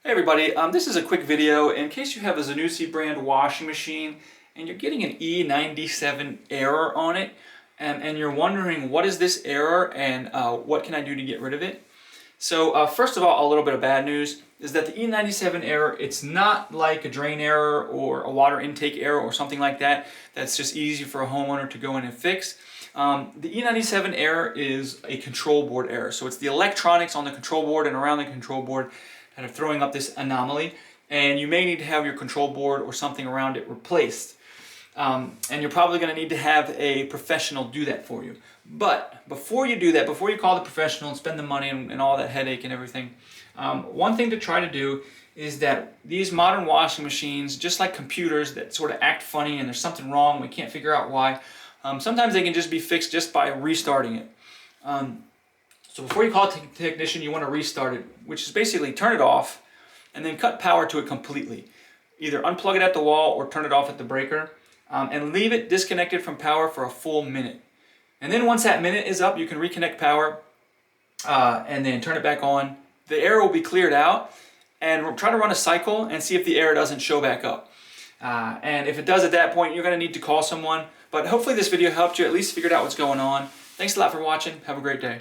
Hey everybody, this is a quick video in case you have a Zanussi brand washing machine and you're getting an E97 error on it and you're wondering what is this error and what can I do to get rid of it. So first of all, a little bit of bad news is that the E97 error, it's not like a drain error or a water intake error or something like that. That's just easy for a homeowner to go in and fix. The E97 error is a control board error. So it's the electronics on the control board and around the control board that are throwing up this anomaly, and you may need to have your control board or something around it replaced. And you're probably going to need to have a professional do that for you. But before you do that, before you call the professional and spend the money and all that headache and everything, one thing to try to do is that these modern washing machines, just like computers that sort of act funny and there's something wrong, we can't figure out why, sometimes they can just be fixed just by restarting it. So before you call a technician, you want to restart it, which is basically turn it off and then cut power to it completely. Either unplug it at the wall or turn it off at the breaker, and leave it disconnected from power for a full minute. And then once that minute is up, you can reconnect power and then turn it back on. The error will be cleared out, and we'll try to run a cycle and see if the error doesn't show back up. And if it does at that point, you're going to need to call someone. But hopefully this video helped you, at least figured out what's going on. Thanks a lot for watching. Have a great day.